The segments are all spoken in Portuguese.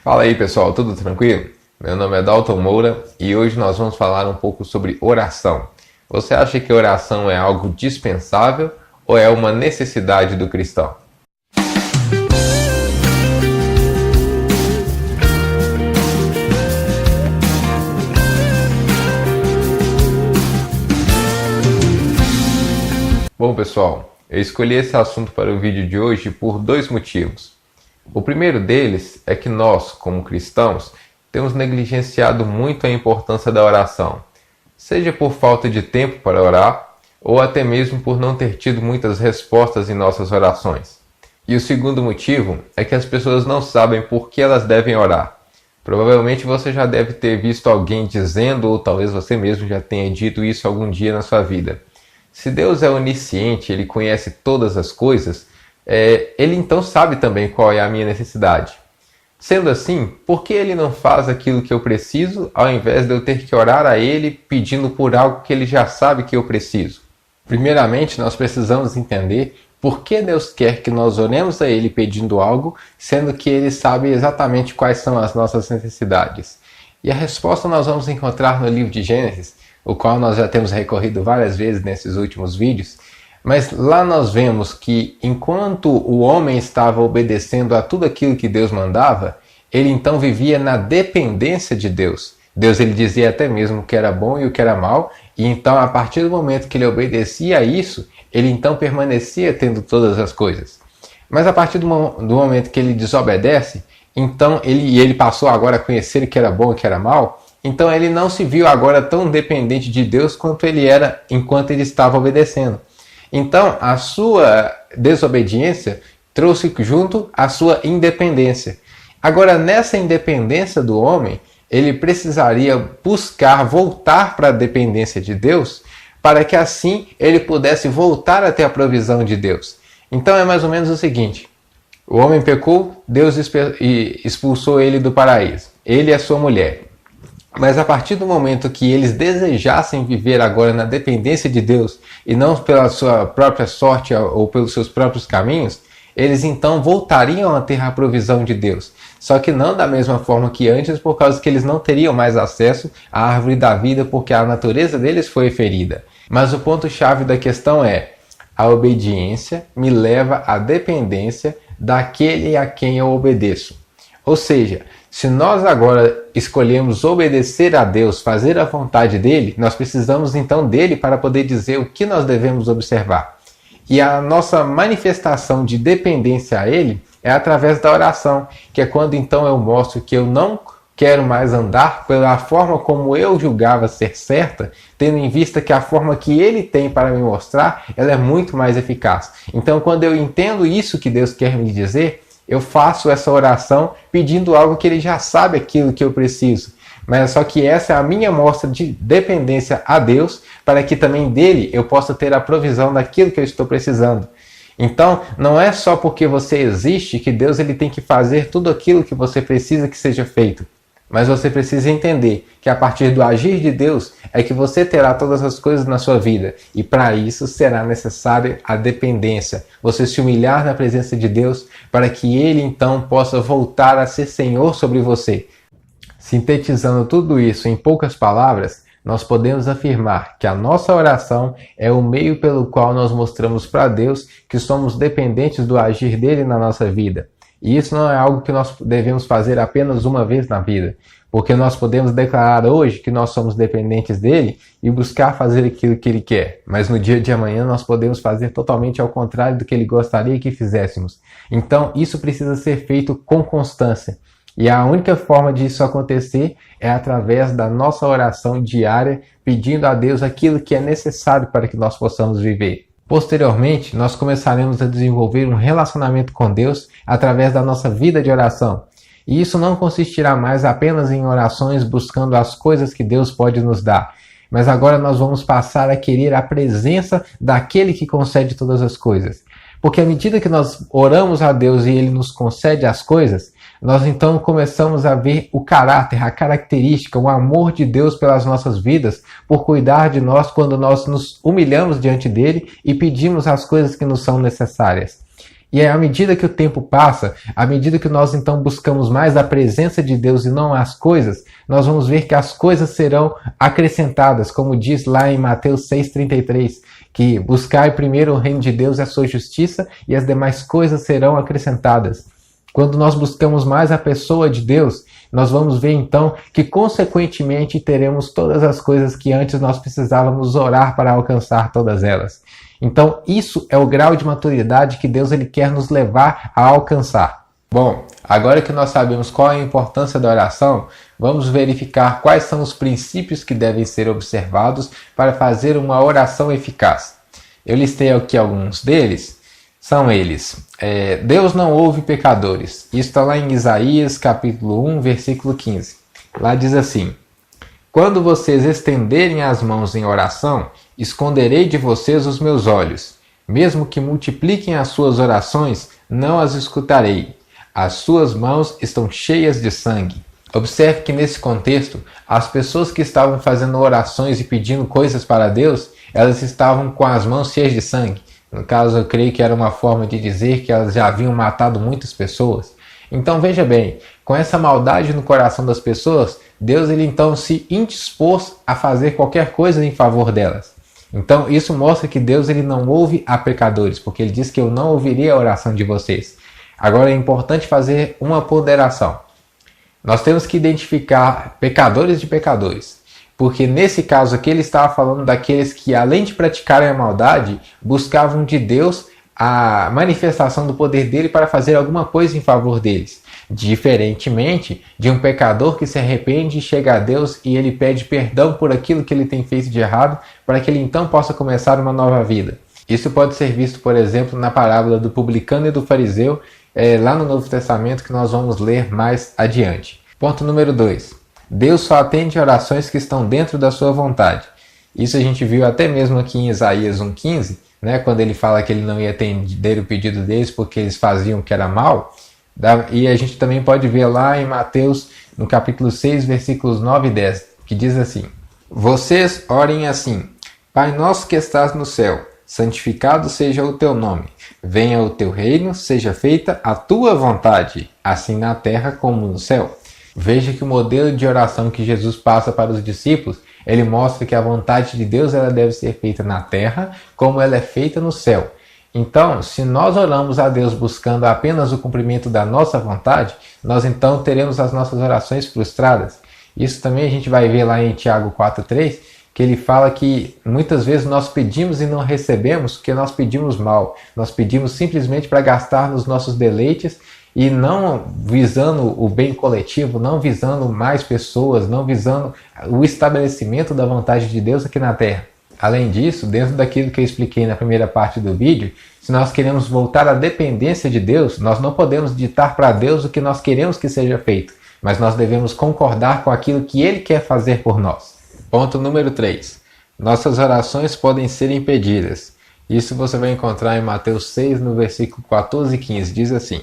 Fala aí pessoal, tudo tranquilo? Meu nome é Dalton Moura e hoje nós vamos falar um pouco sobre oração. Você acha que oração é algo dispensável ou é uma necessidade do cristão? Bom pessoal, eu escolhi esse assunto para o vídeo de hoje por dois motivos. O primeiro deles é que nós, como cristãos, temos negligenciado muito a importância da oração, seja por falta de tempo para orar, ou até mesmo por não ter tido muitas respostas em nossas orações. E o segundo motivo é que as pessoas não sabem por que elas devem orar. Provavelmente você já deve ter visto alguém dizendo, ou talvez você mesmo já tenha dito isso algum dia na sua vida. Se Deus é onisciente, Ele conhece todas as coisas, Ele então sabe também qual é a minha necessidade. Sendo assim, por que Ele não faz aquilo que eu preciso, ao invés de eu ter que orar a Ele pedindo por algo que Ele já sabe que eu preciso? Primeiramente, nós precisamos entender por que Deus quer que nós oremos a Ele pedindo algo, sendo que Ele sabe exatamente quais são as nossas necessidades. E a resposta nós vamos encontrar no livro de Gênesis, o qual nós já temos recorrido várias vezes nesses últimos vídeos. Mas lá nós vemos que enquanto o homem estava obedecendo a tudo aquilo que Deus mandava, ele então vivia na dependência de Deus. Deus ele dizia até mesmo o que era bom e o que era mal, e então a partir do momento que ele obedecia a isso, ele então permanecia tendo todas as coisas. Mas a partir do momento que ele desobedece, então ele passou agora a conhecer o que era bom e o que era mal, então ele não se viu agora tão dependente de Deus quanto ele era enquanto ele estava obedecendo. Então, a sua desobediência trouxe junto a sua independência. Agora, nessa independência do homem, ele precisaria buscar voltar para a dependência de Deus, para que assim ele pudesse voltar até a provisão de Deus. Então, é mais ou menos o seguinte: o homem pecou, Deus expulsou ele do paraíso, ele e a sua mulher. Mas a partir do momento que eles desejassem viver agora na dependência de Deus e não pela sua própria sorte ou pelos seus próprios caminhos, eles então voltariam a ter a provisão de Deus. Só que não da mesma forma que antes, por causa que eles não teriam mais acesso à árvore da vida, porque a natureza deles foi ferida. Mas o ponto-chave da questão é: a obediência me leva à dependência daquele a quem eu obedeço. Ou seja, se nós agora escolhemos obedecer a Deus, fazer a vontade dele, nós precisamos então dele para poder dizer o que nós devemos observar. E a nossa manifestação de dependência a ele é através da oração, que é quando então eu mostro que eu não quero mais andar pela forma como eu julgava ser certa, tendo em vista que a forma que ele tem para me mostrar, ela é muito mais eficaz. Então, quando eu entendo isso que Deus quer me dizer, eu faço essa oração pedindo algo que ele já sabe aquilo que eu preciso. Mas só que essa é a minha mostra de dependência a Deus, para que também dele eu possa ter a provisão daquilo que eu estou precisando. Então, não é só porque você existe que Deus ele tem que fazer tudo aquilo que você precisa que seja feito. Mas você precisa entender que a partir do agir de Deus é que você terá todas as coisas na sua vida. E para isso será necessária a dependência. Você se humilhar na presença de Deus para que Ele então possa voltar a ser Senhor sobre você. Sintetizando tudo isso em poucas palavras, nós podemos afirmar que a nossa oração é o meio pelo qual nós mostramos para Deus que somos dependentes do agir dele na nossa vida. E isso não é algo que nós devemos fazer apenas uma vez na vida, porque nós podemos declarar hoje que nós somos dependentes dele e buscar fazer aquilo que ele quer, mas no dia de amanhã nós podemos fazer totalmente ao contrário do que ele gostaria que fizéssemos. Então isso precisa ser feito com constância. E a única forma disso acontecer é através da nossa oração diária, pedindo a Deus aquilo que é necessário para que nós possamos viver. Posteriormente, nós começaremos a desenvolver um relacionamento com Deus através da nossa vida de oração. E isso não consistirá mais apenas em orações buscando as coisas que Deus pode nos dar. Mas agora nós vamos passar a querer a presença daquele que concede todas as coisas. Porque à medida que nós oramos a Deus e Ele nos concede as coisas, nós então começamos a ver o caráter, a característica, o amor de Deus pelas nossas vidas, por cuidar de nós quando nós nos humilhamos diante dele e pedimos as coisas que nos são necessárias. E à medida que o tempo passa, à medida que nós então buscamos mais a presença de Deus e não as coisas, nós vamos ver que as coisas serão acrescentadas, como diz lá em Mateus 6,33, que buscai primeiro o reino de Deus e a sua justiça, e as demais coisas serão acrescentadas. Quando nós buscamos mais a pessoa de Deus, nós vamos ver então que consequentemente teremos todas as coisas que antes nós precisávamos orar para alcançar todas elas. Então isso é o grau de maturidade que Deus ele quer nos levar a alcançar. Bom, agora que nós sabemos qual é a importância da oração, vamos verificar quais são os princípios que devem ser observados para fazer uma oração eficaz. Eu listei aqui alguns deles. São eles: Deus não ouve pecadores. Isso está lá em Isaías capítulo 1, versículo 15. Lá diz assim: quando vocês estenderem as mãos em oração, esconderei de vocês os meus olhos. Mesmo que multipliquem as suas orações, não as escutarei. As suas mãos estão cheias de sangue. Observe que nesse contexto, as pessoas que estavam fazendo orações e pedindo coisas para Deus, elas estavam com as mãos cheias de sangue. No caso, eu creio que era uma forma de dizer que elas já haviam matado muitas pessoas. Então veja bem, com essa maldade no coração das pessoas, Deus ele então se indispôs a fazer qualquer coisa em favor delas. Então isso mostra que Deus ele não ouve a pecadores, porque ele diz que eu não ouvirei a oração de vocês. Agora é importante fazer uma ponderação. Nós temos que identificar pecadores de pecadores. Porque nesse caso aqui ele estava falando daqueles que, além de praticarem a maldade, buscavam de Deus a manifestação do poder dele para fazer alguma coisa em favor deles. Diferentemente de um pecador que se arrepende e chega a Deus e ele pede perdão por aquilo que ele tem feito de errado, para que ele então possa começar uma nova vida. Isso pode ser visto, por exemplo, na parábola do publicano e do fariseu, lá no Novo Testamento, que nós vamos ler mais adiante. Ponto número 2. Deus só atende orações que estão dentro da sua vontade. Isso a gente viu até mesmo aqui em Isaías 1,15, né, quando ele fala que ele não ia atender o pedido deles porque eles faziam o que era mal. E a gente também pode ver lá em Mateus, no capítulo 6, versículos 9 e 10, que diz assim: vocês orem assim: Pai nosso que estás no céu, santificado seja o teu nome. Venha o teu reino, seja feita a tua vontade, assim na terra como no céu. Veja que o modelo de oração que Jesus passa para os discípulos, ele mostra que a vontade de Deus ela deve ser feita na terra, como ela é feita no céu. Então, se nós oramos a Deus buscando apenas o cumprimento da nossa vontade, nós então teremos as nossas orações frustradas. Isso também a gente vai ver lá em Tiago 4,3, que ele fala que muitas vezes nós pedimos e não recebemos porque nós pedimos mal. Nós pedimos simplesmente para gastar nos nossos deleites e não visando o bem coletivo, não visando mais pessoas, não visando o estabelecimento da vontade de Deus aqui na Terra. Além disso, dentro daquilo que eu expliquei na primeira parte do vídeo, se nós queremos voltar à dependência de Deus, nós não podemos ditar para Deus o que nós queremos que seja feito, mas nós devemos concordar com aquilo que Ele quer fazer por nós. Ponto número 3. Nossas orações podem ser impedidas. Isso você vai encontrar em Mateus 6, no versículo 14 e 15. Diz assim: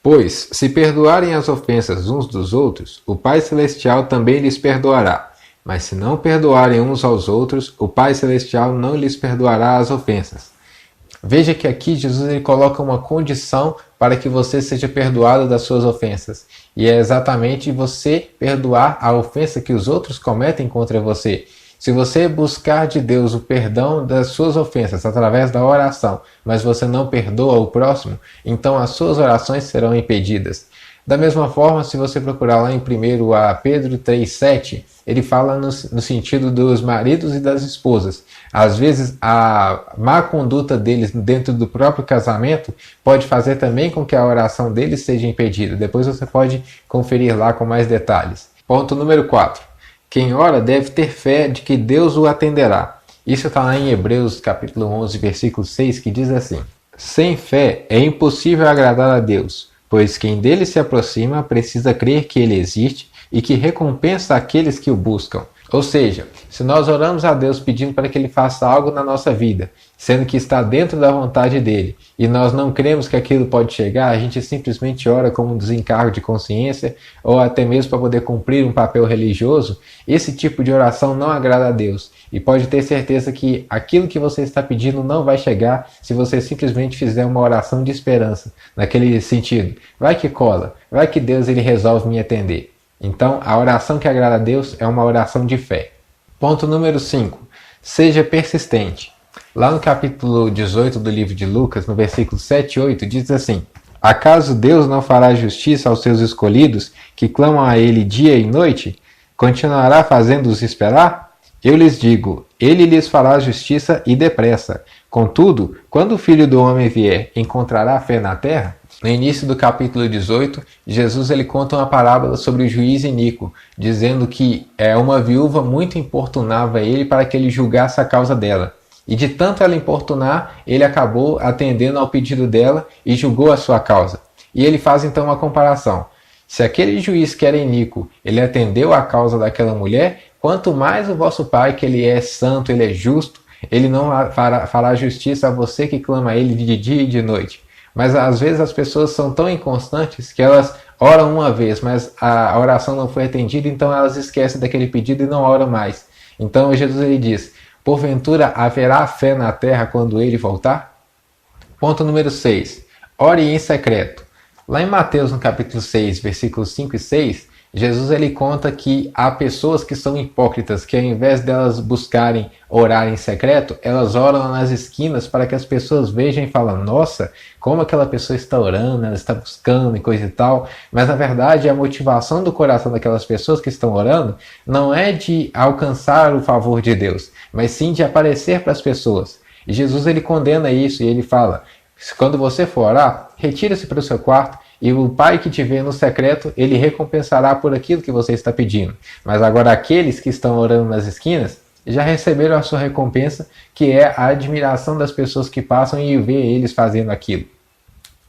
pois, se perdoarem as ofensas uns dos outros, o Pai Celestial também lhes perdoará. Mas se não perdoarem uns aos outros, o Pai Celestial não lhes perdoará as ofensas. Veja que aqui Jesus ele coloca uma condição para que você seja perdoado das suas ofensas. E é exatamente você perdoar a ofensa que os outros cometem contra você. Se você buscar de Deus o perdão das suas ofensas através da oração, mas você não perdoa o próximo, então as suas orações serão impedidas. Da mesma forma, se você procurar lá em 1 Pedro 3,7, ele fala no sentido dos maridos e das esposas. Às vezes, a má conduta deles dentro do próprio casamento pode fazer também com que a oração deles seja impedida. Depois você pode conferir lá com mais detalhes. Ponto número 4. Quem ora deve ter fé de que Deus o atenderá. Isso está lá em Hebreus capítulo 11, versículo 6, que diz assim: sem fé é impossível agradar a Deus, pois quem dele se aproxima precisa crer que ele existe e que recompensa aqueles que o buscam. Ou seja, se nós oramos a Deus pedindo para que Ele faça algo na nossa vida, sendo que está dentro da vontade dEle, e nós não cremos que aquilo pode chegar, a gente simplesmente ora como um desencargo de consciência, ou até mesmo para poder cumprir um papel religioso, esse tipo de oração não agrada a Deus. E pode ter certeza que aquilo que você está pedindo não vai chegar se você simplesmente fizer uma oração de esperança, naquele sentido. Vai que cola, vai que Deus ele resolve me atender. Então, a oração que agrada a Deus é uma oração de fé. Ponto número 5. Seja persistente. Lá no capítulo 18 do livro de Lucas, no versículo 7 e 8, diz assim: Acaso Deus não fará justiça aos seus escolhidos, que clamam a Ele dia e noite? Continuará fazendo-os esperar? Eu lhes digo, Ele lhes fará justiça e depressa. Contudo, quando o Filho do Homem vier, encontrará fé na terra? No início do capítulo 18, Jesus ele conta uma parábola sobre o juiz iníquo, dizendo que uma viúva muito importunava ele para que ele julgasse a causa dela. E de tanto ela importunar, ele acabou atendendo ao pedido dela e julgou a sua causa. E ele faz então uma comparação. Se aquele juiz que era iníquo, ele atendeu a causa daquela mulher, quanto mais o vosso Pai, que ele é santo, ele é justo, ele não fará justiça a você que clama a ele de dia e de noite. Mas às vezes as pessoas são tão inconstantes que elas oram uma vez, mas a oração não foi atendida, então elas esquecem daquele pedido e não oram mais. Então Jesus ele diz, porventura haverá fé na terra quando ele voltar? Ponto número 6. Ore em secreto. Lá em Mateus, no capítulo 6, versículos 5 e 6, Jesus ele conta que há pessoas que são hipócritas, que ao invés delas buscarem orar em secreto, elas oram nas esquinas para que as pessoas vejam e falam, nossa, como aquela pessoa está orando, ela está buscando e coisa e tal. Mas na verdade a motivação do coração daquelas pessoas que estão orando não é de alcançar o favor de Deus, mas sim de aparecer para as pessoas. E Jesus ele condena isso e ele fala, quando você for orar, retire-se para o seu quarto, e o Pai que te vê no secreto, ele recompensará por aquilo que você está pedindo. Mas agora aqueles que estão orando nas esquinas, já receberam a sua recompensa, que é a admiração das pessoas que passam e vê eles fazendo aquilo.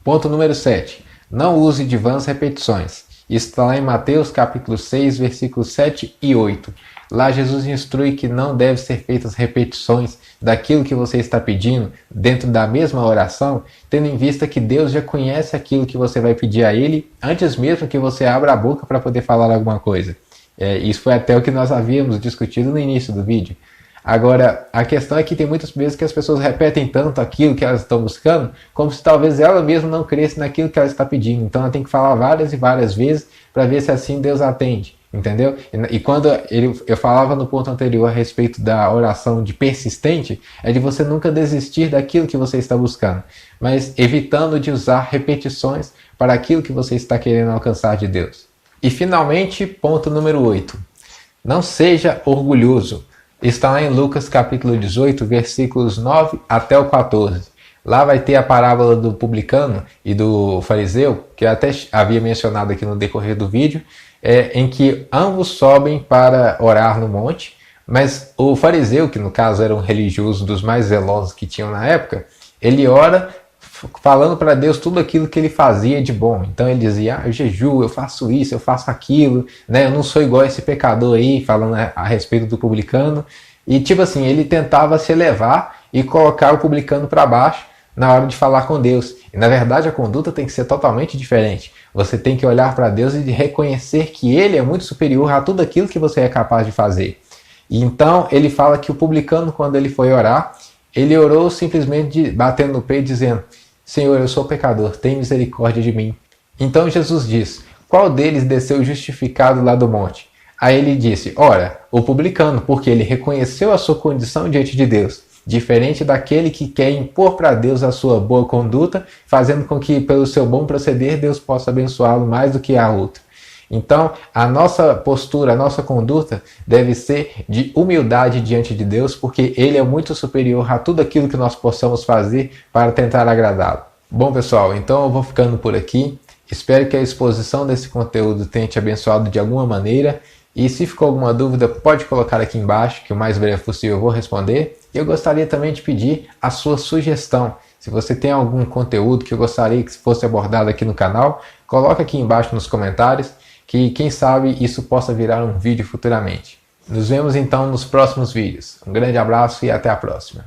Ponto número 7. Não use de vãs repetições. Isso está lá em Mateus capítulo 6, versículos 7 e 8. Lá Jesus instrui que não deve ser feitas repetições daquilo que você está pedindo dentro da mesma oração, tendo em vista que Deus já conhece aquilo que você vai pedir a Ele antes mesmo que você abra a boca para poder falar alguma coisa. Isso foi até o que nós havíamos discutido no início do vídeo. Agora, a questão é que tem muitas vezes que as pessoas repetem tanto aquilo que elas estão buscando, como se talvez ela mesma não cresce naquilo que ela está pedindo. Então ela tem que falar várias e várias vezes para ver se assim Deus atende. Entendeu? E quando eu falava no ponto anterior a respeito da oração de persistente, é de você nunca desistir daquilo que você está buscando, mas evitando de usar repetições para aquilo que você está querendo alcançar de Deus. E finalmente, ponto número 8. Não seja orgulhoso. Está lá em Lucas capítulo 18, versículos 9 até o 14. Lá vai ter a parábola do publicano e do fariseu, que eu até havia mencionado aqui no decorrer do vídeo, em que ambos sobem para orar no monte, mas o fariseu, que no caso era um religioso dos mais zelosos que tinham na época, ele ora falando para Deus tudo aquilo que ele fazia de bom. Então ele dizia, eu jejuo, eu faço isso, eu faço aquilo, né? Eu não sou igual esse pecador aí, falando a respeito do publicano. E tipo assim, ele tentava se elevar e colocar o publicano para baixo na hora de falar com Deus. E na verdade a conduta tem que ser totalmente diferente. Você tem que olhar para Deus e reconhecer que Ele é muito superior a tudo aquilo que você é capaz de fazer. E então ele fala que o publicano, quando ele foi orar, ele orou simplesmente batendo no peito dizendo, Senhor, eu sou pecador, tem misericórdia de mim. Então Jesus diz, qual deles desceu justificado lá do monte? Aí ele disse, ora, o publicano, porque ele reconheceu a sua condição diante de Deus. Diferente daquele que quer impor para Deus a sua boa conduta, fazendo com que pelo seu bom proceder Deus possa abençoá-lo mais do que a outro. Então, a nossa postura, a nossa conduta deve ser de humildade diante de Deus, porque Ele é muito superior a tudo aquilo que nós possamos fazer para tentar agradá-lo. Bom, pessoal, então eu vou ficando por aqui. Espero que a exposição desse conteúdo tenha te abençoado de alguma maneira. E se ficou alguma dúvida, pode colocar aqui embaixo, que o mais breve possível eu vou responder. E eu gostaria também de pedir a sua sugestão. Se você tem algum conteúdo que eu gostaria que fosse abordado aqui no canal, coloca aqui embaixo nos comentários, que quem sabe isso possa virar um vídeo futuramente. Nos vemos então nos próximos vídeos. Um grande abraço e até a próxima.